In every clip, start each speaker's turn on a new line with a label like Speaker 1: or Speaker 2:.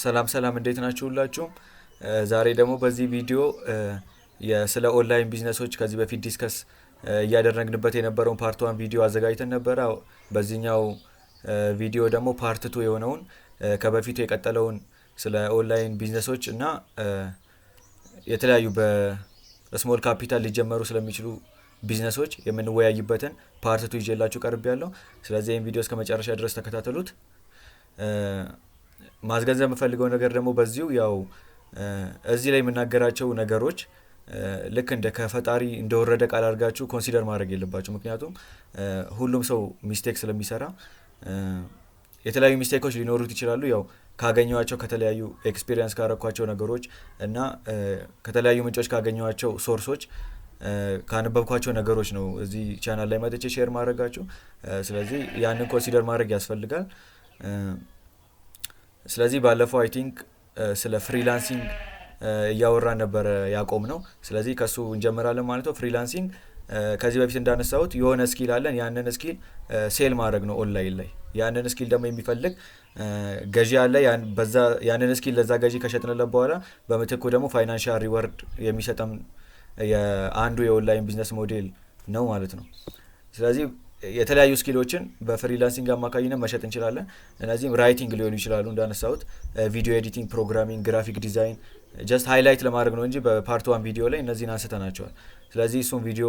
Speaker 1: ሰላም እንዴት ናችሁ ሁላችሁም? ዛሬ ደግሞ በዚህ ቪዲዮ ስለ ኦንላይን ቢዝነሶች ከዚህ በፊት ዲስከስ እያደረግንበት የነበረውን ፓርት ዋን ቪዲዮ አዘጋጅተን ነበረ። በዚህኛው ቪዲዮ ደግሞ ፓርት ቱ የሆነውን ከበፊቱ የቀጠለውን ስለ ኦንላይን ቢዝነሶች እና የተለያዩ በስሞል ካፒታል ሊጀመሩ ስለሚችሉ ቢዝነሶች የምንወያይበትን ፓርት ቱ ይዤላችሁ ቀርቤያለሁ። ስለዚህ ይህን ቪዲዮ እስከ መጨረሻ ድረስ ተከታተሉት። ማስገንዘብ የምፈልገው ነገር ደግሞ በዚሁ ያው እዚህ ላይ የምናገራቸው ነገሮች ልክ እንደ ከፈጣሪ እንደወረደ ቃል አድርጋችሁ ኮንሲደር ማድረግ የለባችሁ። ምክንያቱም ሁሉም ሰው ሚስቴክ ስለሚሰራ የተለያዩ ሚስቴኮች ሊኖሩት ይችላሉ። ያው ካገኘዋቸው ከተለያዩ ኤክስፒሪየንስ ካረኳቸው ነገሮች እና ከተለያዩ ምንጮች ካገኘዋቸው ሶርሶች ካነበብኳቸው ነገሮች ነው እዚህ ቻናል ላይ መጥቼ ሼር ማድረጋችሁ። ስለዚህ ያንን ኮንሲደር ማድረግ ያስፈልጋል። ስለዚህ ባለፈው አይ ቲንክ ስለ ፍሪላንሲንግ እያወራን ነበረ ያቆምነው። ስለዚህ ከሱ እንጀምራለን ማለት ነው። ፍሪላንሲንግ ከዚህ በፊት እንዳነሳሁት የሆነ ስኪል አለን። ያንን ስኪል ሴል ማድረግ ነው ኦንላይን ላይ። ያንን ስኪል ደግሞ የሚፈልግ ገዢ አለ። ያንን ስኪል ለዛ ገዢ ከሸጥንለት በኋላ በምትኩ ደግሞ ፋይናንሻል ሪዋርድ የሚሰጠን አንዱ የኦንላይን ቢዝነስ ሞዴል ነው ማለት ነው። ስለዚህ የተለያዩ ስኪሎችን በፍሪላንሲንግ አማካኝነት መሸጥ እንችላለን። እነዚህም ራይቲንግ ሊሆኑ ይችላሉ እንዳነሳሁት፣ ቪዲዮ ኤዲቲንግ፣ ፕሮግራሚንግ፣ ግራፊክ ዲዛይን ጀስት ሃይላይት ለማድረግ ነው እንጂ በፓርት ዋን ቪዲዮ ላይ እነዚህን አንስተናቸዋል። ስለዚህ እሱም ቪዲዮ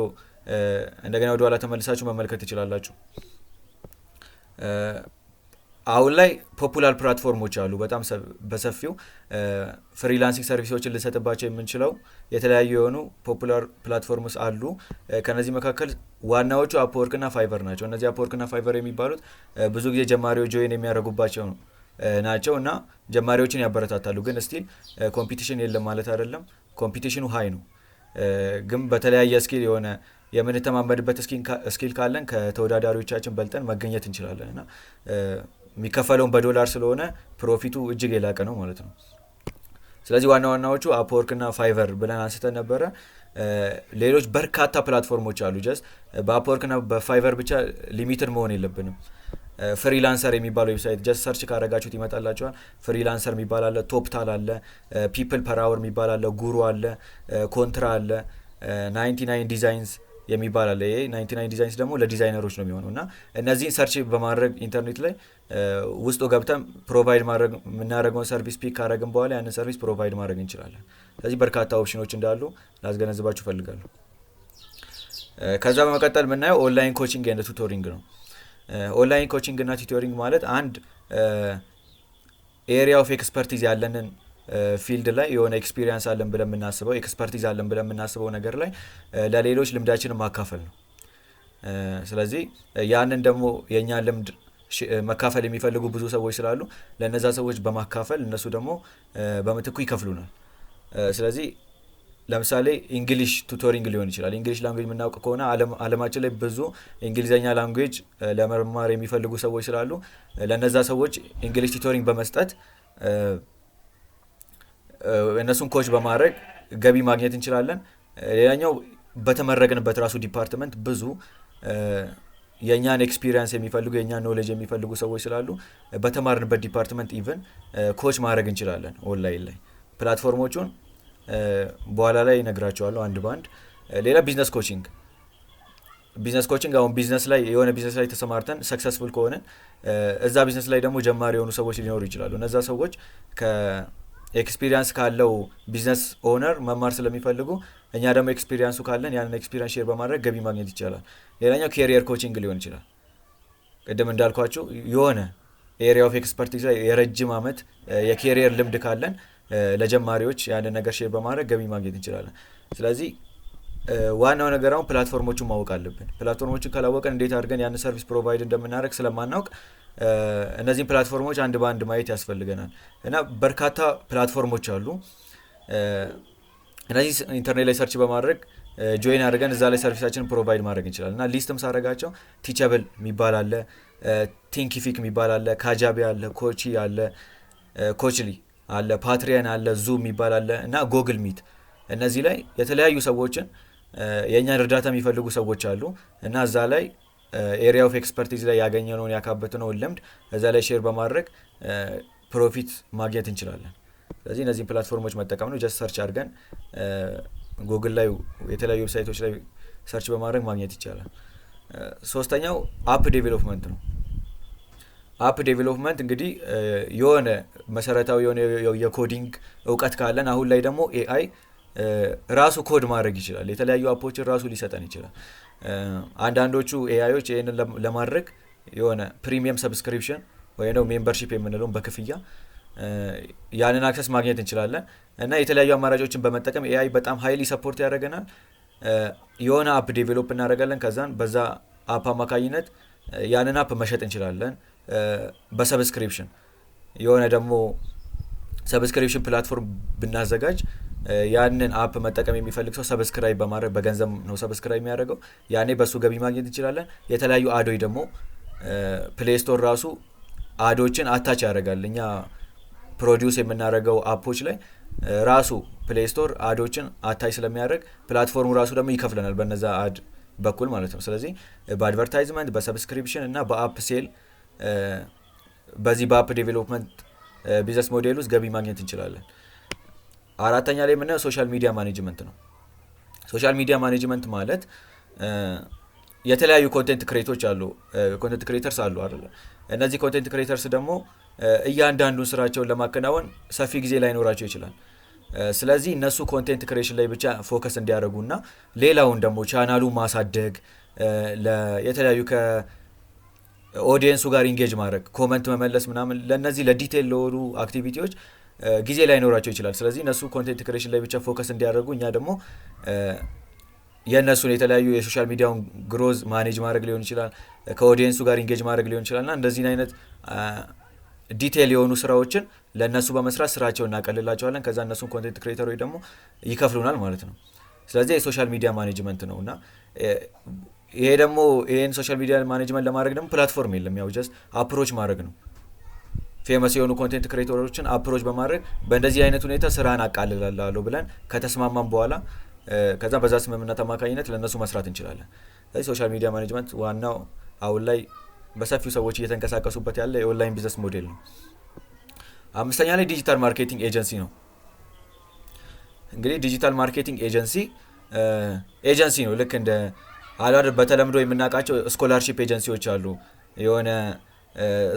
Speaker 1: እንደገና ወደ ኋላ ተመልሳችሁ መመልከት ትችላላችሁ። አሁን ላይ ፖፑላር ፕላትፎርሞች አሉ በጣም በሰፊው ፍሪላንሲንግ ሰርቪሶችን ልንሰጥባቸው የምንችለው የተለያዩ የሆኑ ፖፑላር ፕላትፎርምስ አሉ። ከነዚህ መካከል ዋናዎቹ አፕወርክ እና ፋይቨር ናቸው። እነዚህ አፕወርክ እና ፋይቨር የሚባሉት ብዙ ጊዜ ጀማሪዎች ጆይን የሚያደርጉባቸው ናቸው እና ጀማሪዎችን ያበረታታሉ። ግን ስቲል ኮምፒቲሽን የለም ማለት አይደለም። ኮምፒቲሽኑ ሀይ ነው። ግን በተለያየ ስኪል የሆነ የምንተማመድበት ስኪል ካለን ከተወዳዳሪዎቻችን በልጠን መገኘት እንችላለን እና የሚከፈለውን በዶላር ስለሆነ ፕሮፊቱ እጅግ የላቀ ነው ማለት ነው። ስለዚህ ዋናዎቹ አፕወርክ እና ፋይቨር ብለን አንስተን ነበረ። ሌሎች በርካታ ፕላትፎርሞች አሉ። ጀስት በአፕወርክ እና በፋይቨር ብቻ ሊሚትድ መሆን የለብንም። ፍሪላንሰር የሚባል ዌብሳይት ጀስት ሰርች ካረጋችሁት ይመጣላችኋል። ፍሪላንሰር የሚባል አለ፣ ቶፕታል አለ፣ ፒፕል ፐር አወር የሚባል አለ፣ ጉሩ አለ፣ ኮንትራ አለ፣ 99 ዲዛይንስ የሚባል አለ። ይሄ 99 ዲዛይንስ ደግሞ ለዲዛይነሮች ነው የሚሆነው እና እነዚህን ሰርች በማድረግ ኢንተርኔት ላይ ውስጡ ገብተን ፕሮቫይድ ማድረግ የምናደርገውን ሰርቪስ ፒክ ካደረግን በኋላ ያንን ሰርቪስ ፕሮቫይድ ማድረግ እንችላለን። ስለዚህ በርካታ ኦፕሽኖች እንዳሉ ላስገነዝባችሁ እፈልጋለሁ። ከዛ በመቀጠል የምናየው ኦንላይን ኮቺንግ ኤንድ ቱቶሪንግ ነው። ኦንላይን ኮቺንግ እና ቱቶሪንግ ማለት አንድ ኤሪያ ኦፍ ኤክስፐርቲዝ ያለንን ፊልድ ላይ የሆነ ኤክስፒሪየንስ አለን ብለን የምናስበው ኤክስፐርቲዝ አለን ብለን የምናስበው ነገር ላይ ለሌሎች ልምዳችንን ማካፈል ነው። ስለዚህ ያንን ደግሞ የእኛን ልምድ መካፈል የሚፈልጉ ብዙ ሰዎች ስላሉ ለነዛ ሰዎች በማካፈል እነሱ ደግሞ በምትኩ ይከፍሉናል። ስለዚህ ለምሳሌ እንግሊሽ ቱቶሪንግ ሊሆን ይችላል። እንግሊሽ ላንጉዌጅ የምናውቅ ከሆነ አለማችን ላይ ብዙ እንግሊዘኛ ላንጉዌጅ ለመማር የሚፈልጉ ሰዎች ስላሉ ለነዛ ሰዎች እንግሊሽ ቱቶሪንግ በመስጠት እነሱን ኮች በማድረግ ገቢ ማግኘት እንችላለን። ሌላኛው በተመረቅንበት ራሱ ዲፓርትመንት ብዙ የእኛን ኤክስፒሪየንስ የሚፈልጉ የእኛን ኖሌጅ የሚፈልጉ ሰዎች ስላሉ በተማርንበት ዲፓርትመንት ኢቨን ኮች ማድረግ እንችላለን ኦንላይን ላይ። ፕላትፎርሞቹን በኋላ ላይ እነግራቸዋለሁ አንድ በአንድ። ሌላ ቢዝነስ ኮቺንግ አሁን ቢዝነስ ላይ የሆነ ቢዝነስ ላይ ተሰማርተን ሰክሰስፉል ከሆነን እዛ ቢዝነስ ላይ ደግሞ ጀማሪ የሆኑ ሰዎች ሊኖሩ ይችላሉ። እነዛ ሰዎች ኤክስፒሪየንስ ካለው ቢዝነስ ኦነር መማር ስለሚፈልጉ እኛ ደግሞ ኤክስፒሪየንሱ ካለን ያንን ኤክስፒሪየንስ ሼር በማድረግ ገቢ ማግኘት ይቻላል። ሌላኛው ኬሪየር ኮቺንግ ሊሆን ይችላል። ቅድም እንዳልኳችሁ የሆነ ኤሪያ ኦፍ ኤክስፐርቲዝ ላይ የረጅም ዓመት የኬሪየር ልምድ ካለን ለጀማሪዎች ያንን ነገር ሼር በማድረግ ገቢ ማግኘት እንችላለን። ስለዚህ ዋናው ነገር አሁን ፕላትፎርሞቹን ማወቅ አለብን። ፕላትፎርሞቹን ካላወቀን እንዴት አድርገን ያንን ሰርቪስ ፕሮቫይድ እንደምናደርግ ስለማናውቅ እነዚህን ፕላትፎርሞች አንድ በአንድ ማየት ያስፈልገናል እና በርካታ ፕላትፎርሞች አሉ። እነዚህ ኢንተርኔት ላይ ሰርች በማድረግ ጆይን አድርገን እዛ ላይ ሰርቪሳችንን ፕሮቫይድ ማድረግ እንችላለን እና ሊስትም ሳደርጋቸው ቲቸብል የሚባል አለ፣ ቲንኪፊክ የሚባል አለ፣ ካጃቢ አለ፣ ኮቺ አለ፣ ኮችሊ አለ፣ ፓትሪያን አለ፣ ዙም የሚባል አለ እና ጎግል ሚት። እነዚህ ላይ የተለያዩ ሰዎችን የእኛን እርዳታ የሚፈልጉ ሰዎች አሉ እና እዛ ላይ ኤሪያ ኦፍ ኤክስፐርቲዝ ላይ ያገኘነውን ያካበትነውን ልምድ እዛ ላይ ሼር በማድረግ ፕሮፊት ማግኘት እንችላለን። ስለዚህ እነዚህን ፕላትፎርሞች መጠቀም ነው። ጀስት ሰርች አድርገን ጉግል ላይ የተለያዩ ዌብሳይቶች ላይ ሰርች በማድረግ ማግኘት ይቻላል። ሶስተኛው አፕ ዴቨሎፕመንት ነው። አፕ ዴቨሎፕመንት እንግዲህ የሆነ መሰረታዊ የሆነ የኮዲንግ እውቀት ካለን አሁን ላይ ደግሞ ኤአይ ራሱ ኮድ ማድረግ ይችላል። የተለያዩ አፖችን ራሱ ሊሰጠን ይችላል። አንዳንዶቹ ኤአዮች ይህንን ለማድረግ የሆነ ፕሪሚየም ሰብስክሪፕሽን ወይ ነው ሜምበርሺፕ የምንለውን በክፍያ ያንን አክሰስ ማግኘት እንችላለን እና የተለያዩ አማራጮችን በመጠቀም ኤአይ በጣም ሃይሊ ሰፖርት ያደርገናል። የሆነ አፕ ዴቨሎፕ እናደርጋለን። ከዛን በዛ አፕ አማካኝነት ያንን አፕ መሸጥ እንችላለን በሰብስክሪፕሽን። የሆነ ደግሞ ሰብስክሪፕሽን ፕላትፎርም ብናዘጋጅ ያንን አፕ መጠቀም የሚፈልግ ሰው ሰብስክራይብ በማድረግ በገንዘብ ነው ሰብስክራይብ የሚያደርገው። ያኔ በሱ ገቢ ማግኘት እንችላለን። የተለያዩ አዶች ደግሞ ፕሌይ ስቶር ራሱ አዶችን አታች ያደርጋል። እኛ ፕሮዲውስ የምናደርገው አፖች ላይ ራሱ ፕሌይ ስቶር አዶችን አታች ስለሚያደርግ ፕላትፎርሙ ራሱ ደግሞ ይከፍለናል በነዛ አድ በኩል ማለት ነው። ስለዚህ በአድቨርታይዝመንት፣ በሰብስክሪፕሽን እና በአፕ ሴል በዚህ በአፕ ዴቨሎፕመንት ቢዝነስ ሞዴል ውስጥ ገቢ ማግኘት እንችላለን። አራተኛ ላይ የምናየው ሶሻል ሚዲያ ማኔጅመንት ነው። ሶሻል ሚዲያ ማኔጅመንት ማለት የተለያዩ ኮንቴንት ክሬተርስ አሉ አይደል? እነዚህ ኮንቴንት ክሬተርስ ደግሞ እያንዳንዱን ስራቸውን ለማከናወን ሰፊ ጊዜ ላይኖራቸው ይችላል። ስለዚህ እነሱ ኮንቴንት ክሬሽን ላይ ብቻ ፎከስ እንዲያደርጉና ሌላውን ደግሞ ቻናሉ ማሳደግ የተለያዩ ከኦዲየንሱ ጋር ኢንጌጅ ማድረግ፣ ኮመንት መመለስ ምናምን ለነዚህ ለዲቴል ለሆኑ አክቲቪቲዎች ጊዜ ላይኖራቸው ይችላል። ስለዚህ እነሱ ኮንቴንት ክሬሽን ላይ ብቻ ፎከስ እንዲያደርጉ እኛ ደግሞ የእነሱን የተለያዩ የሶሻል ሚዲያውን ግሮዝ ማኔጅ ማድረግ ሊሆን ይችላል፣ ከኦዲየንሱ ጋር ኢንጌጅ ማድረግ ሊሆን ይችላል እና እንደዚህን አይነት ዲቴል የሆኑ ስራዎችን ለእነሱ በመስራት ስራቸውን እናቀልላቸዋለን። ከዛ እነሱን ኮንቴንት ክሬተሮች ደግሞ ይከፍሉናል ማለት ነው። ስለዚህ የሶሻል ሚዲያ ማኔጅመንት ነው እና ይሄ ደግሞ ይህን ሶሻል ሚዲያ ማኔጅመንት ለማድረግ ደግሞ ፕላትፎርም የለም። ያው ጀስት አፕሮች ማድረግ ነው። ፌመስ የሆኑ ኮንቴንት ክሬተሮችን አፕሮች በማድረግ በእንደዚህ አይነት ሁኔታ ስራን አቃልላለሁ ብለን ከተስማማን በኋላ ከዛ በዛ ስምምነት አማካኝነት ለእነሱ መስራት እንችላለን። ስለዚህ ሶሻል ሚዲያ ማኔጅመንት ዋናው አሁን ላይ በሰፊው ሰዎች እየተንቀሳቀሱበት ያለ የኦንላይን ቢዝነስ ሞዴል ነው። አምስተኛ ላይ ዲጂታል ማርኬቲንግ ኤጀንሲ ነው። እንግዲህ ዲጂታል ማርኬቲንግ ኤጀንሲ ነው። ልክ እንደ አላር በተለምዶ የምናውቃቸው ስኮላርሺፕ ኤጀንሲዎች አሉ። የሆነ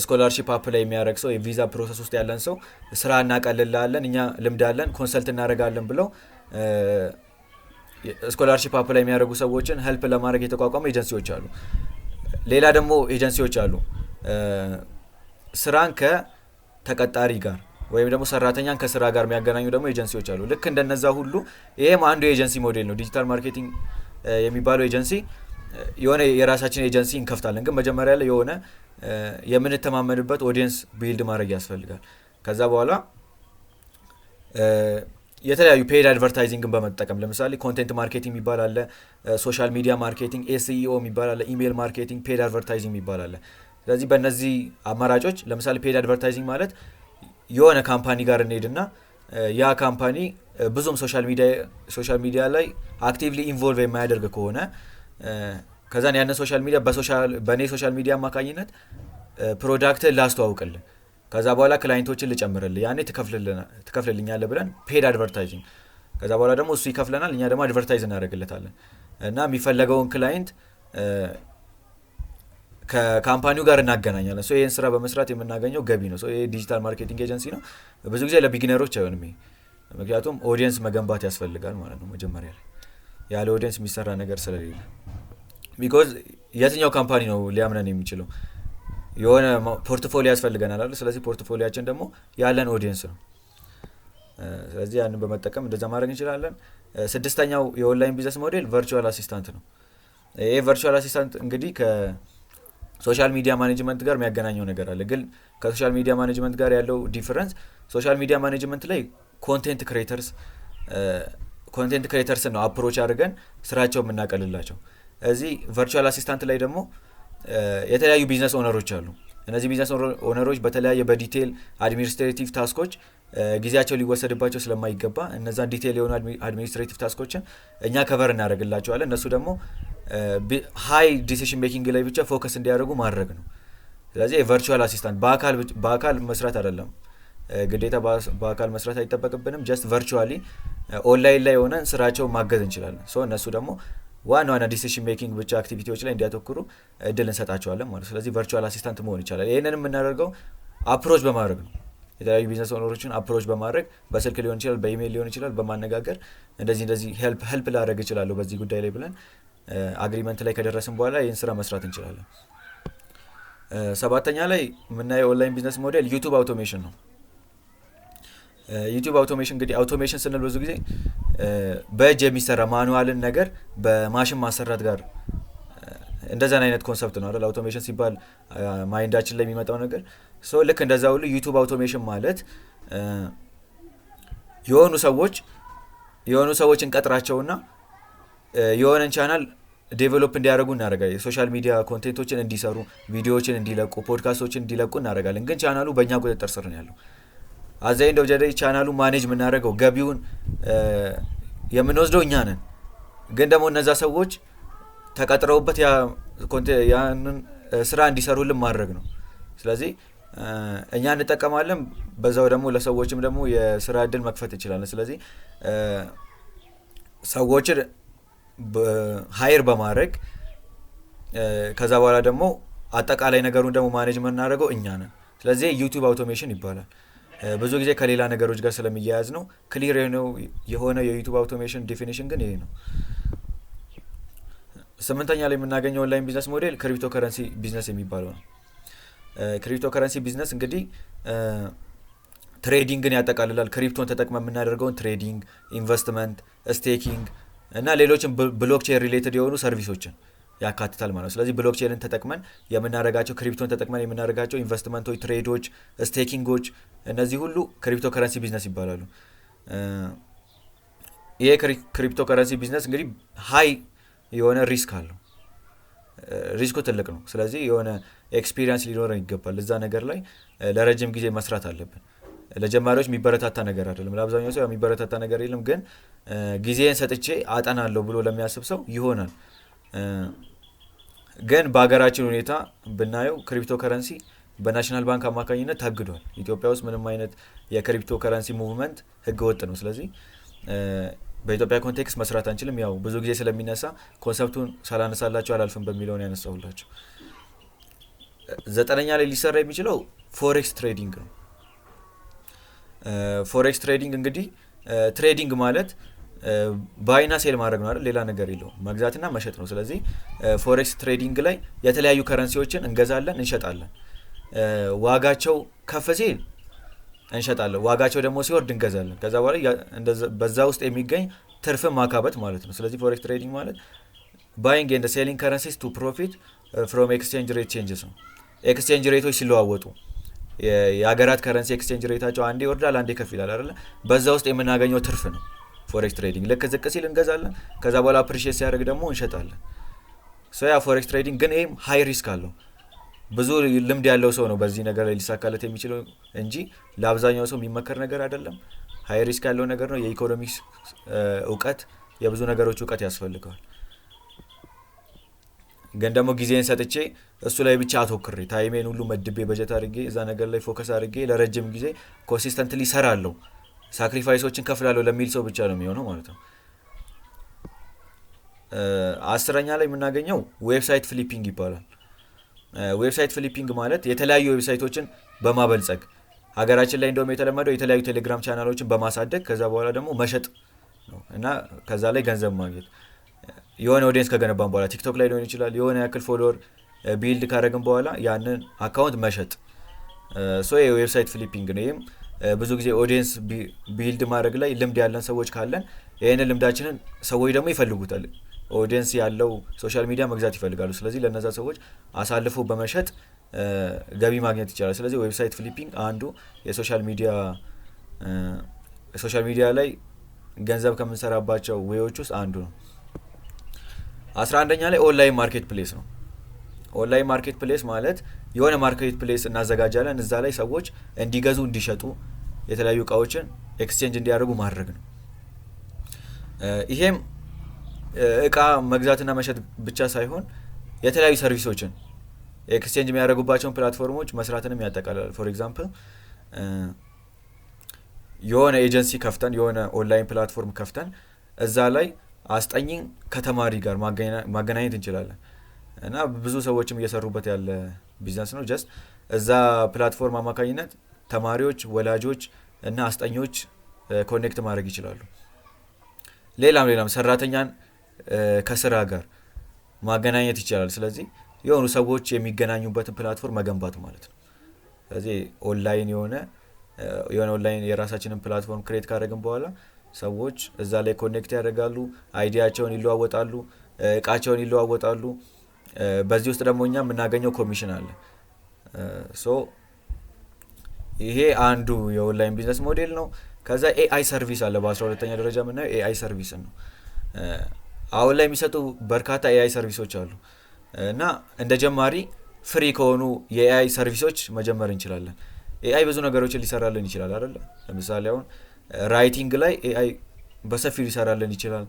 Speaker 1: ስኮላርሺፕ አፕ ላይ የሚያደርግ ሰው የቪዛ ፕሮሰስ ውስጥ ያለን ሰው ስራ እናቀልላለን፣ እኛ ልምድ አለን፣ ኮንሰልት እናደርጋለን ብለው ስኮላርሺፕ አፕ ላይ የሚያደርጉ ሰዎችን ሄልፕ ለማድረግ የተቋቋሙ ኤጀንሲዎች አሉ። ሌላ ደግሞ ኤጀንሲዎች አሉ ስራን ከተቀጣሪ ጋር ወይም ደግሞ ሰራተኛን ከስራ ጋር የሚያገናኙ ደግሞ ኤጀንሲዎች አሉ። ልክ እንደነዛ ሁሉ ይሄም አንዱ የኤጀንሲ ሞዴል ነው። ዲጂታል ማርኬቲንግ የሚባለው ኤጀንሲ የሆነ የራሳችን ኤጀንሲ እንከፍታለን፣ ግን መጀመሪያ ላይ የሆነ የምንተማመንበት ኦዲየንስ ቢልድ ማድረግ ያስፈልጋል። ከዛ በኋላ የተለያዩ ፔድ አድቨርታይዚንግን በመጠቀም ለምሳሌ ኮንቴንት ማርኬቲንግ የሚባል አለ፣ ሶሻል ሚዲያ ማርኬቲንግ፣ ኤስኢኦ የሚባል አለ፣ ኢሜል ማርኬቲንግ፣ ፔድ አድቨርታይዚንግ የሚባል አለ። ስለዚህ በእነዚህ አማራጮች ለምሳሌ ፔድ አድቨርታይዚንግ ማለት የሆነ ካምፓኒ ጋር እንሄድና ያ ካምፓኒ ብዙም ሶሻል ሚዲያ ላይ አክቲቭሊ ኢንቮልቭ የማያደርግ ከሆነ ከዛን ያንን ሶሻል ሚዲያ በእኔ ሶሻል ሚዲያ አማካኝነት ፕሮዳክትን ላስተዋውቅልን፣ ከዛ በኋላ ክላይንቶችን ልጨምርልህ፣ ያኔ ትከፍልልኛለህ ብለን ፔድ አድቨርታይዚንግ፣ ከዛ በኋላ ደግሞ እሱ ይከፍለናል፣ እኛ ደግሞ አድቨርታይዝ እናደርግለታለን እና የሚፈለገውን ክላይንት ከካምፓኒው ጋር እናገናኛለን። ሶ ይሄን ስራ በመስራት የምናገኘው ገቢ ነው። ሶ ይሄ ዲጂታል ማርኬቲንግ ኤጀንሲ ነው። ብዙ ጊዜ ለቢጊነሮች አይሆንም ይሄ፣ ምክንያቱም ኦዲየንስ መገንባት ያስፈልጋል ማለት ነው። መጀመሪያ ላይ ያለ ኦዲየንስ የሚሰራ ነገር ስለሌለ፣ ቢኮዝ የትኛው ካምፓኒ ነው ሊያምነን የሚችለው? የሆነ ፖርትፎሊዮ ያስፈልገናል አይደል? ስለዚህ ፖርትፎሊያችን ደግሞ ያለን ኦዲየንስ ነው። ስለዚህ ያንን በመጠቀም እንደዛ ማድረግ እንችላለን። ስድስተኛው የኦንላይን ቢዝነስ ሞዴል ቨርቹዋል አሲስታንት ነው። ይሄ ቨርቹዋል አሲስታንት እንግዲህ ከሶሻል ሚዲያ ማኔጅመንት ጋር የሚያገናኘው ነገር አለ። ግን ከሶሻል ሚዲያ ማኔጅመንት ጋር ያለው ዲፈረንስ ሶሻል ሚዲያ ማኔጅመንት ላይ ኮንቴንት ክሬተርስን ነው አፕሮች አድርገን ስራቸው የምናቀልላቸው። እዚህ ቨርቹዋል አሲስታንት ላይ ደግሞ የተለያዩ ቢዝነስ ኦነሮች አሉ። እነዚህ ቢዝነስ ኦነሮች በተለያየ በዲቴል አድሚኒስትሬቲቭ ታስኮች ጊዜያቸው ሊወሰድባቸው ስለማይገባ እነዛን ዲቴል የሆኑ አድሚኒስትሬቲቭ ታስኮችን እኛ ከቨር እናደርግላቸዋለን። እነሱ ደግሞ ሃይ ዲሲሽን ሜኪንግ ላይ ብቻ ፎከስ እንዲያደርጉ ማድረግ ነው። ስለዚህ ቨርቹዋል አሲስታንት በአካል መስራት አይደለም ግዴታ በአካል መስራት አይጠበቅብንም። ጀስት ቨርቹዋሊ ኦንላይን ላይ ሆነን ስራቸውን ማገዝ እንችላለን። ሶ እነሱ ደግሞ ዋና ዲሲሽን ሜኪንግ ብቻ አክቲቪቲዎች ላይ እንዲያተኩሩ እድል እንሰጣቸዋለን ማለት። ስለዚህ ቨርቹዋል አሲስታንት መሆን ይቻላል። ይህንን የምናደርገው አፕሮች በማድረግ ነው። የተለያዩ ቢዝነስ ኦነሮችን አፕሮች በማድረግ በስልክ ሊሆን ይችላል፣ በኢሜይል ሊሆን ይችላል፣ በማነጋገር እንደዚህ ሄልፕ ላደርግ እችላለሁ በዚህ ጉዳይ ላይ ብለን አግሪመንት ላይ ከደረስን በኋላ ይህን ስራ መስራት እንችላለን። ሰባተኛ ላይ የምናየው ኦንላይን ቢዝነስ ሞዴል ዩቱብ አውቶሜሽን ነው። ዩቱብ አውቶሜሽን እንግዲህ አውቶሜሽን ስንል ብዙ ጊዜ በእጅ የሚሰራ ማኑዋልን ነገር በማሽን ማሰራት ጋር እንደዛን አይነት ኮንሰፕት ነው አይደል? አውቶሜሽን ሲባል ማይንዳችን ላይ የሚመጣው ነገር ሶ ልክ እንደዛ ሁሉ ዩቱብ አውቶሜሽን ማለት የሆኑ ሰዎች እንቀጥራቸውና የሆነን ቻናል ዴቨሎፕ እንዲያደርጉ እናደርጋለን። የሶሻል ሚዲያ ኮንቴንቶችን እንዲሰሩ፣ ቪዲዮዎችን እንዲለቁ፣ ፖድካስቶችን እንዲለቁ እናደርጋለን። ግን ቻናሉ በእኛ ቁጥጥር ስር ነው ያለው። አዛይ እንደው ጀደ ቻናሉ ማኔጅ የምናደርገው ገቢውን የምንወስደው እኛ ነን። ግን ደግሞ እነዛ ሰዎች ተቀጥረውበት ያንን ስራ እንዲሰሩልን ማድረግ ነው። ስለዚህ እኛ እንጠቀማለን፣ በዛው ደግሞ ለሰዎችም ደግሞ የስራ እድል መክፈት እንችላለን። ስለዚህ ሰዎችን ሃይር በማድረግ ከዛ በኋላ ደግሞ አጠቃላይ ነገሩን ደግሞ ማኔጅ የምናደርገው እኛ ነን። ስለዚህ ዩቲዩብ አውቶሜሽን ይባላል። ብዙ ጊዜ ከሌላ ነገሮች ጋር ስለሚያያዝ ነው። ክሊር የሆነ የዩቲዩብ አውቶሜሽን ዴፊኒሽን ግን ይሄ ነው። ስምንተኛ ላይ የምናገኘው ኦንላይን ቢዝነስ ሞዴል ክሪፕቶ ከረንሲ ቢዝነስ የሚባለው ነው። ክሪፕቶ ከረንሲ ቢዝነስ እንግዲህ ትሬዲንግን ያጠቃልላል። ክሪፕቶን ተጠቅመን የምናደርገውን ትሬዲንግ፣ ኢንቨስትመንት፣ ስቴኪንግ እና ሌሎችን ብሎክቼን ሪሌትድ የሆኑ ሰርቪሶችን ያካትታል ማለት ነው። ስለዚህ ብሎክቼንን ተጠቅመን የምናደርጋቸው ክሪፕቶን ተጠቅመን የምናደርጋቸው ኢንቨስትመንቶች፣ ትሬዶች፣ ስቴኪንጎች እነዚህ ሁሉ ክሪፕቶ ከረንሲ ቢዝነስ ይባላሉ። ይሄ ክሪፕቶ ከረንሲ ቢዝነስ እንግዲህ ሀይ የሆነ ሪስክ አለው። ሪስኩ ትልቅ ነው። ስለዚህ የሆነ ኤክስፒሪየንስ ሊኖረን ይገባል። እዛ ነገር ላይ ለረጅም ጊዜ መስራት አለብን። ለጀማሪዎች የሚበረታታ ነገር አይደለም። ለአብዛኛው ሰው የሚበረታታ ነገር የለም። ግን ጊዜን ሰጥቼ አጠናለሁ ብሎ ለሚያስብ ሰው ይሆናል። ግን በሀገራችን ሁኔታ ብናየው ክሪፕቶ ከረንሲ በናሽናል ባንክ አማካኝነት ታግዷል። ኢትዮጵያ ውስጥ ምንም አይነት የክሪፕቶ ከረንሲ ሙቭመንት ህገ ወጥ ነው። ስለዚህ በኢትዮጵያ ኮንቴክስት መስራት አንችልም። ያው ብዙ ጊዜ ስለሚነሳ ኮንሰፕቱን ሳላነሳላቸው አላልፍም በሚለውን ያነሳሁላቸው። ዘጠነኛ ላይ ሊሰራ የሚችለው ፎሬክስ ትሬዲንግ ነው። ፎሬክስ ትሬዲንግ እንግዲህ ትሬዲንግ ማለት ባይና ሴል ማድረግ ነው አይደል? ሌላ ነገር የለውም። መግዛትና መሸጥ ነው። ስለዚህ ፎሬክስ ትሬዲንግ ላይ የተለያዩ ከረንሲዎችን እንገዛለን፣ እንሸጣለን። ዋጋቸው ከፍ ሲል እንሸጣለን፣ ዋጋቸው ደግሞ ሲወርድ እንገዛለን። ከዛ በኋላ በዛ ውስጥ የሚገኝ ትርፍን ማካበት ማለት ነው። ስለዚህ ፎሬክስ ትሬዲንግ ማለት ባይንግ ኤንድ ሴሊንግ ከረንሲስ ቱ ፕሮፊት ፍሮም ኤክስቼንጅ ሬት ቼንጅስ ነው። ኤክስቼንጅ ሬቶች ሲለዋወጡ የሀገራት ከረንሲ ኤክስቼንጅ ሬታቸው አንዴ ይወርዳል፣ አንዴ ከፍ ይላል አይደለ? በዛ ውስጥ የምናገኘው ትርፍ ነው ፎሬክስ ትሬዲንግ። ልክ ዝቅ ሲል እንገዛለን፣ ከዛ በኋላ አፕሪሺየት ሲያደርግ ደግሞ እንሸጣለን። ያ ፎሬክስ ትሬዲንግ ግን ይህም ሀይ ሪስክ አለው። ብዙ ልምድ ያለው ሰው ነው በዚህ ነገር ላይ ሊሳካለት የሚችለው እንጂ ለአብዛኛው ሰው የሚመከር ነገር አይደለም። ሀይ ሪስክ ያለው ነገር ነው። የኢኮኖሚክስ እውቀት፣ የብዙ ነገሮች እውቀት ያስፈልገዋል። ግን ደግሞ ጊዜን ሰጥቼ እሱ ላይ ብቻ አተኩሬ ታይሜን ሁሉ መድቤ በጀት አድርጌ እዛ ነገር ላይ ፎከስ አድርጌ ለረጅም ጊዜ ኮንሲስተንትሊ እሰራለሁ፣ ሳክሪፋይሶችን ከፍላለሁ ለሚል ሰው ብቻ ነው የሚሆነው ማለት ነው። አስረኛ ላይ የምናገኘው ዌብሳይት ፍሊፒንግ ይባላል። ዌብሳይት ፍሊፒንግ ማለት የተለያዩ ዌብሳይቶችን በማበልጸግ ሀገራችን ላይ እንደውም የተለመደው የተለያዩ ቴሌግራም ቻናሎችን በማሳደግ ከዛ በኋላ ደግሞ መሸጥ ነው እና ከዛ ላይ ገንዘብ ማግኘት። የሆነ ኦዲየንስ ከገነባን በኋላ ቲክቶክ ላይ ሊሆን ይችላል፣ የሆነ ያክል ፎሎወር ቢልድ ካደረግን በኋላ ያንን አካውንት መሸጥ። የዌብሳይት ፍሊፒንግ ነው። ይህም ብዙ ጊዜ ኦዲየንስ ቢልድ ማድረግ ላይ ልምድ ያለን ሰዎች ካለን ይህንን ልምዳችንን ሰዎች ደግሞ ይፈልጉታል። ኦዲየንስ ያለው ሶሻል ሚዲያ መግዛት ይፈልጋሉ። ስለዚህ ለነዛ ሰዎች አሳልፎ በመሸጥ ገቢ ማግኘት ይቻላል። ስለዚህ ዌብሳይት ፍሊፒንግ አንዱ የሶሻል ሚዲያ ላይ ገንዘብ ከምንሰራባቸው ዌዎች ውስጥ አንዱ ነው። 11ኛ ላይ ኦንላይን ማርኬት ፕሌስ ነው። ኦንላይን ማርኬት ፕሌስ ማለት የሆነ ማርኬት ፕሌስ እናዘጋጃለን። እዛ ላይ ሰዎች እንዲገዙ፣ እንዲሸጡ፣ የተለያዩ እቃዎችን ኤክስቼንጅ እንዲያደርጉ ማድረግ ነው። ይሄም እቃ መግዛትና መሸጥ ብቻ ሳይሆን የተለያዩ ሰርቪሶችን ኤክስቼንጅ የሚያደርጉባቸውን ፕላትፎርሞች መስራትንም ያጠቃልላል። ፎር ኤግዛምፕል የሆነ ኤጀንሲ ከፍተን የሆነ ኦንላይን ፕላትፎርም ከፍተን እዛ ላይ አስጠኝን ከተማሪ ጋር ማገናኘት እንችላለን እና ብዙ ሰዎችም እየሰሩበት ያለ ቢዝነስ ነው። ጀስት እዛ ፕላትፎርም አማካኝነት ተማሪዎች፣ ወላጆች እና አስጠኞች ኮኔክት ማድረግ ይችላሉ። ሌላም ሰራተኛን ከስራ ጋር ማገናኘት ይችላል። ስለዚህ የሆኑ ሰዎች የሚገናኙበትን ፕላትፎርም መገንባት ማለት ነው። ስለዚህ ኦንላይን የሆነ ኦንላይን የራሳችንን ፕላትፎርም ክሬት ካደረግን በኋላ ሰዎች እዛ ላይ ኮኔክት ያደርጋሉ፣ አይዲያቸውን ይለዋወጣሉ፣ እቃቸውን ይለዋወጣሉ። በዚህ ውስጥ ደግሞ እኛ የምናገኘው ኮሚሽን አለ። ሶ ይሄ አንዱ የኦንላይን ቢዝነስ ሞዴል ነው። ከዛ ኤአይ ሰርቪስ አለ። በ12ኛ ደረጃ የምናየው ኤአይ ሰርቪስን ነው። አሁን ላይ የሚሰጡ በርካታ ኤአይ ሰርቪሶች አሉ እና እንደ ጀማሪ ፍሪ ከሆኑ የኤአይ ሰርቪሶች መጀመር እንችላለን። ኤአይ ብዙ ነገሮችን ሊሰራልን ይችላል አይደል? ለምሳሌ አሁን ራይቲንግ ላይ ኤአይ በሰፊው ሊሰራልን ይችላል።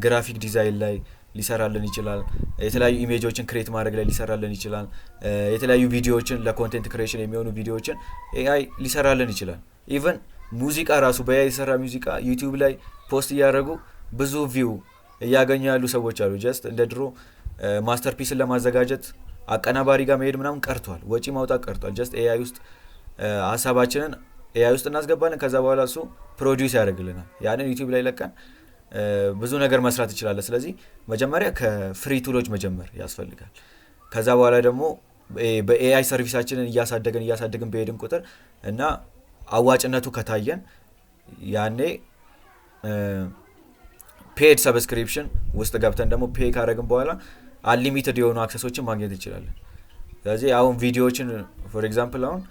Speaker 1: ግራፊክ ዲዛይን ላይ ሊሰራልን ይችላል። የተለያዩ ኢሜጆችን ክሬት ማድረግ ላይ ሊሰራልን ይችላል። የተለያዩ ቪዲዮዎችን ለኮንቴንት ክሬሽን የሚሆኑ ቪዲዮዎችን ኤአይ ሊሰራልን ይችላል። ኢቨን ሙዚቃ ራሱ በኤአይ የሰራ ሙዚቃ ዩቲዩብ ላይ ፖስት እያደረጉ ብዙ ቪው እያገኙ ያሉ ሰዎች አሉ። ጀስት እንደ ድሮ ማስተርፒስን ለማዘጋጀት አቀናባሪ ጋር መሄድ ምናምን ቀርቷል። ወጪ ማውጣት ቀርቷል። ጀስት ኤአይ ውስጥ ሀሳባችንን ኤአይ ውስጥ እናስገባለን። ከዛ በኋላ እሱ ፕሮዲውስ ያደርግልናል። ያንን ዩቲዩብ ላይ ለቀን ብዙ ነገር መስራት እንችላለን። ስለዚህ መጀመሪያ ከፍሪ ቱሎች መጀመር ያስፈልጋል። ከዛ በኋላ ደግሞ በኤአይ ሰርቪሳችንን እያሳደግን በሄድን ቁጥር እና አዋጭነቱ ከታየን ያኔ ፔድ ሰብስክሪፕሽን ውስጥ ገብተን ደግሞ ፔይ ካደረግን በኋላ አንሊሚትድ የሆኑ አክሰሶችን ማግኘት እንችላለን። ስለዚህ አሁን ቪዲዮዎችን ፎር ኤግዛምፕል አሁን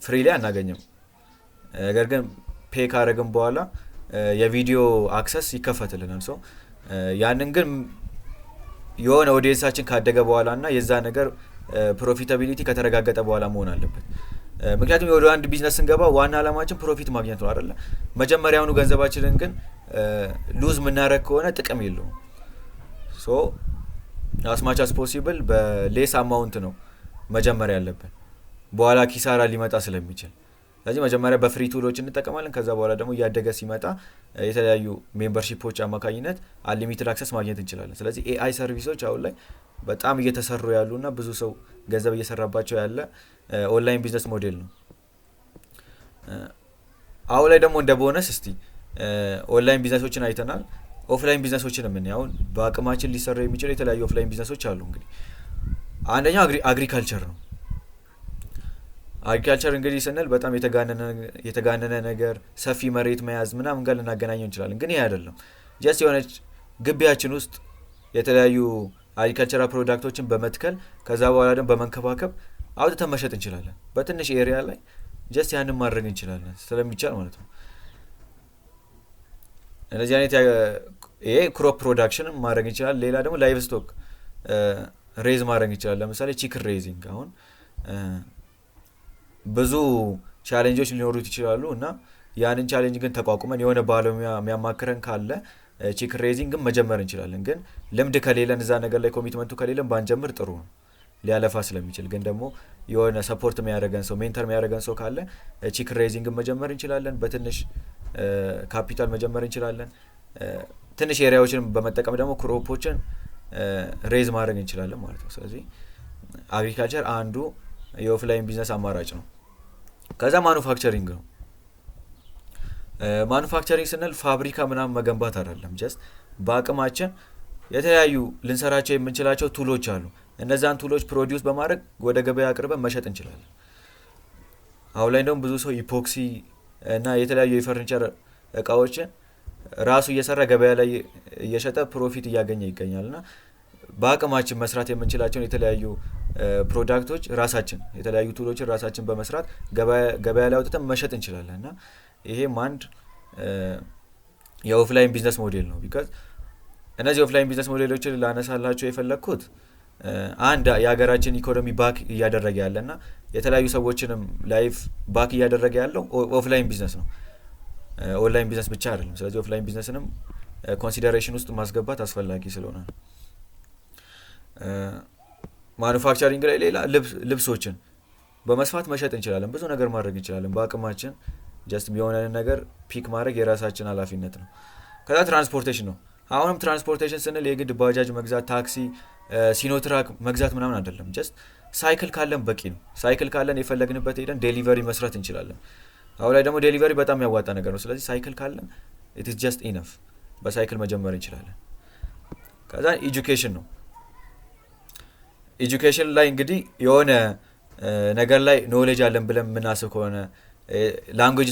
Speaker 1: ፍሪ ላይ አናገኝም። ነገር ግን ፔይ ካደረግን በኋላ የቪዲዮ አክሰስ ይከፈትልናል። ሶ ያንን ግን የሆነ ኦዲየንሳችን ካደገ በኋላ እና የዛ ነገር ፕሮፊታቢሊቲ ከተረጋገጠ በኋላ መሆን አለበት። ምክንያቱም ወደ አንድ ቢዝነስ ስንገባ ዋና አላማችን ፕሮፊት ማግኘት ነው አይደለ? መጀመሪያውኑ ገንዘባችንን ግን ሉዝ የምናደርግ ከሆነ ጥቅም የለውም። ሶ አስማች አስ ፖሲብል በሌስ አማውንት ነው መጀመሪያ ያለብን፣ በኋላ ኪሳራ ሊመጣ ስለሚችል። ስለዚህ መጀመሪያ በፍሪ ቱሎች እንጠቀማለን። ከዛ በኋላ ደግሞ እያደገ ሲመጣ የተለያዩ ሜምበርሺፖች አማካኝነት አንሊሚትድ አክሰስ ማግኘት እንችላለን። ስለዚህ ኤአይ ሰርቪሶች አሁን ላይ በጣም እየተሰሩ ያሉና ብዙ ሰው ገንዘብ እየሰራባቸው ያለ ኦንላይን ቢዝነስ ሞዴል ነው። አሁን ላይ ደግሞ እንደ ቦነስ እስቲ ኦንላይን ቢዝነሶችን አይተናል። ኦፍላይን ቢዝነሶችን ምን ያው በአቅማችን ሊሰሩ የሚችሉ የተለያዩ ኦፍላይን ቢዝነሶች አሉ። እንግዲህ አንደኛው አግሪካልቸር ነው። አግሪካልቸር እንግዲህ ስንል በጣም የተጋነነ ነገር ሰፊ መሬት መያዝ ምናምን ጋር ልናገናኘው እንችላለን። ግን ይሄ አይደለም። ጀስት የሆነች ግቢያችን ውስጥ የተለያዩ አግሪካልቸራል ፕሮዳክቶችን በመትከል ከዛ በኋላ ደግሞ በመንከባከብ አውጥተን መሸጥ እንችላለን። በትንሽ ኤሪያ ላይ ጀስት ያንን ማድረግ እንችላለን ስለሚቻል ማለት ነው። እነዚህ አይነት ይሄ ክሮፕ ፕሮዳክሽን ማድረግ እንችላለን። ሌላ ደግሞ ላይቭ ስቶክ ሬዝ ማድረግ እንችላለን። ለምሳሌ ቺክን ሬዚንግ አሁን ብዙ ቻሌንጆች ሊኖሩት ይችላሉ እና ያንን ቻሌንጅ ግን ተቋቁመን የሆነ ባለሙያ የሚያማክረን ካለ ቺክን ሬዚንግ ግን መጀመር እንችላለን። ግን ልምድ ከሌለን እዛ ነገር ላይ ኮሚትመንቱ ከሌለን ባንጀምር ጥሩ ነው፣ ሊያለፋ ስለሚችል። ግን ደግሞ የሆነ ሰፖርት የሚያደርገን ሰው ሜንተር የሚያደርገን ሰው ካለ ቺክን ሬዚንግ መጀመር እንችላለን። በትንሽ ካፒታል መጀመር እንችላለን። ትንሽ ኤሪያዎችን በመጠቀም ደግሞ ክሮፖችን ሬዝ ማድረግ እንችላለን ማለት ነው። ስለዚህ አግሪካልቸር አንዱ የኦፍላይን ቢዝነስ አማራጭ ነው። ከዛ ማኑፋክቸሪንግ ነው። ማኑፋክቸሪንግ ስንል ፋብሪካ ምናምን መገንባት አይደለም። ጀስት በአቅማችን የተለያዩ ልንሰራቸው የምንችላቸው ቱሎች አሉ። እነዛን ቱሎች ፕሮዲውስ በማድረግ ወደ ገበያ አቅርበን መሸጥ እንችላለን። አሁን ላይ እንደውም ብዙ ሰው ኢፖክሲ እና የተለያዩ የፈርኒቸር እቃዎችን ራሱ እየሰራ ገበያ ላይ እየሸጠ ፕሮፊት እያገኘ ይገኛልና በአቅማችን መስራት የምንችላቸውን የተለያዩ ፕሮዳክቶች ራሳችን የተለያዩ ቱሎችን ራሳችን በመስራት ገበያ ላይ አውጥተን መሸጥ እንችላለን እና ይሄም አንድ የኦፍላይን ቢዝነስ ሞዴል ነው። ቢካዝ እነዚህ ኦፍላይን ቢዝነስ ሞዴሎችን ላነሳላቸው የፈለኩት አንድ የሀገራችን ኢኮኖሚ ባክ እያደረገ ያለና የተለያዩ ሰዎችንም ላይፍ ባክ እያደረገ ያለው ኦፍላይን ቢዝነስ ነው፣ ኦንላይን ቢዝነስ ብቻ አይደለም። ስለዚህ ኦፍላይን ቢዝነስንም ኮንሲደሬሽን ውስጥ ማስገባት አስፈላጊ ስለሆነ ማኑፋክቸሪንግ ላይ ሌላ ልብሶችን በመስፋት መሸጥ እንችላለን። ብዙ ነገር ማድረግ እንችላለን በአቅማችን። ጀስት የሚሆነን ነገር ፒክ ማድረግ የራሳችን ኃላፊነት ነው። ከዛ ትራንስፖርቴሽን ነው። አሁንም ትራንስፖርቴሽን ስንል የግድ ባጃጅ መግዛት፣ ታክሲ፣ ሲኖትራክ መግዛት ምናምን አይደለም። ጀስት ሳይክል ካለን በቂ ነው። ሳይክል ካለን የፈለግንበት ሄደን ዴሊቨሪ መስራት እንችላለን። አሁን ላይ ደግሞ ዴሊቨሪ በጣም ያዋጣ ነገር ነው። ስለዚህ ሳይክል ካለን ኢት ኢዝ ጀስት ኢነፍ፣ በሳይክል መጀመር እንችላለን። ከዛ ኤጁኬሽን ነው። ኤጁኬሽን ላይ እንግዲህ የሆነ ነገር ላይ ኖሌጅ አለን ብለን የምናስብ ከሆነ ላንጉዌጅ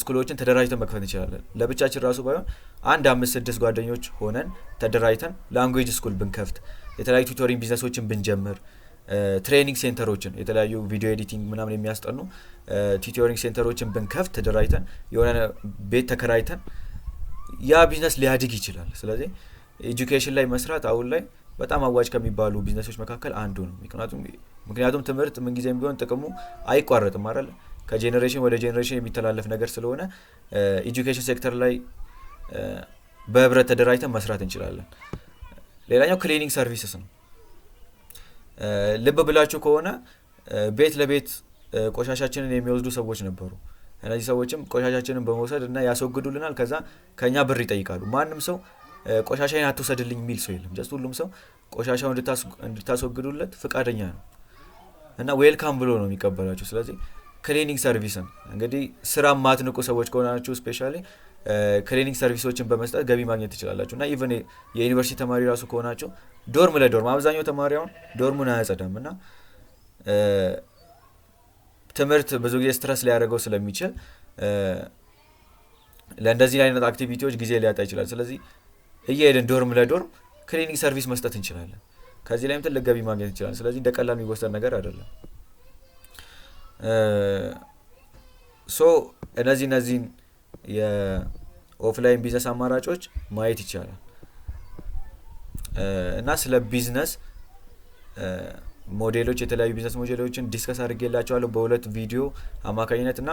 Speaker 1: ስኩሎችን ተደራጅተን መክፈት እንችላለን። ለብቻችን ራሱ ባይሆን 1-5-6 ጓደኞች ሆነን ተደራጅተን ላንጉዌጅ ስኩል ብንከፍት፣ የተለያዩ ቱቶሪንግ ቢዝነሶችን ብንጀምር፣ ትሬኒንግ ሴንተሮችን የተለያዩ ቪዲዮ ኤዲቲንግ ምናምን የሚያስጠኑ ቱቶሪንግ ሴንተሮችን ብንከፍት ተደራጅተን የሆነ ቤት ተከራይተን ያ ቢዝነስ ሊያድግ ይችላል። ስለዚህ ኤጁኬሽን ላይ መስራት አሁን ላይ በጣም አዋጭ ከሚባሉ ቢዝነሶች መካከል አንዱ ነው። ምክንያቱም ትምህርት ምንጊዜም ቢሆን ጥቅሙ አይቋረጥም አይደል? ከጄኔሬሽን ወደ ጄኔሬሽን የሚተላለፍ ነገር ስለሆነ ኤጁኬሽን ሴክተር ላይ በህብረት ተደራጅተን መስራት እንችላለን። ሌላኛው ክሊኒንግ ሰርቪስስ ነው። ልብ ብላችሁ ከሆነ ቤት ለቤት ቆሻሻችንን የሚወስዱ ሰዎች ነበሩ። እነዚህ ሰዎችም ቆሻሻችንን በመውሰድ እና ያስወግዱልናል። ከዛ ከኛ ብር ይጠይቃሉ። ማንም ሰው ቆሻሻዬን አትውሰድልኝ የሚል ሰው የለም። ጀስት ሁሉም ሰው ቆሻሻውን እንድታስወግዱለት ፍቃደኛ ነው እና ዌልካም ብሎ ነው የሚቀበላችሁ። ስለዚህ ክሊኒንግ ሰርቪስን እንግዲህ ስራ ማትንቁ ሰዎች ከሆናችሁ ስፔሻሊ ክሊኒንግ ሰርቪሶችን በመስጠት ገቢ ማግኘት ትችላላችሁ። እና ኢቨን የዩኒቨርሲቲ ተማሪ ራሱ ከሆናችሁ ዶርም ለዶርም አብዛኛው ተማሪውን ዶርሙን አያጸዳም እና ትምህርት ብዙ ጊዜ ስትረስ ሊያደርገው ስለሚችል ለእንደዚህ አይነት አክቲቪቲዎች ጊዜ ሊያጣ ይችላል። ስለዚህ እየሄድን ዶርም ለዶርም ክሊኒንግ ሰርቪስ መስጠት እንችላለን። ከዚህ ላይም ትልቅ ገቢ ማግኘት እንችላለን። ስለዚህ እንደ ቀላል የሚወሰድ ነገር አይደለም። እነዚህን የኦፍላይን ቢዝነስ አማራጮች ማየት ይቻላል እና ስለ ቢዝነስ ሞዴሎች የተለያዩ ቢዝነስ ሞዴሎችን ዲስከስ አድርጌላችኋለሁ በሁለት ቪዲዮ አማካኝነት እና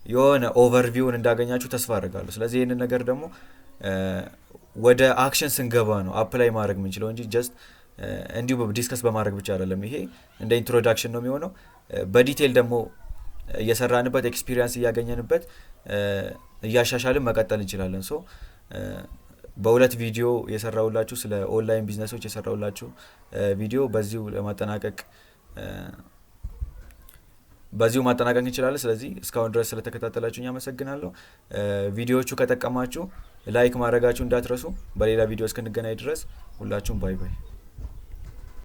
Speaker 1: የሆነ ኦቨርቪውን እንዳገኛችሁ ተስፋ አድርጋለሁ። ስለዚህ ይህንን ነገር ደግሞ ወደ አክሽን ስንገባ ነው አፕላይ ማድረግ የምንችለው እንጂ ጀስት እንዲሁ ዲስከስ በማድረግ ብቻ አይደለም። ይሄ እንደ ኢንትሮዳክሽን ነው የሚሆነው። በዲቴል ደግሞ እየሰራንበት ኤክስፒሪየንስ እያገኘንበት እያሻሻልን መቀጠል እንችላለን። በሁለት ቪዲዮ የሰራውላችሁ ስለ ኦንላይን ቢዝነሶች የሰራውላችሁ ቪዲዮ በዚሁ ማጠናቀቅ እንችላለን። ስለዚህ እስካሁን ድረስ ስለተከታተላችሁ አመሰግናለሁ። ቪዲዮዎቹ ከጠቀማችሁ ላይክ ማድረጋችሁ እንዳትረሱ። በሌላ ቪዲዮ እስክንገናኝ ድረስ ሁላችሁም ባይ ባይ።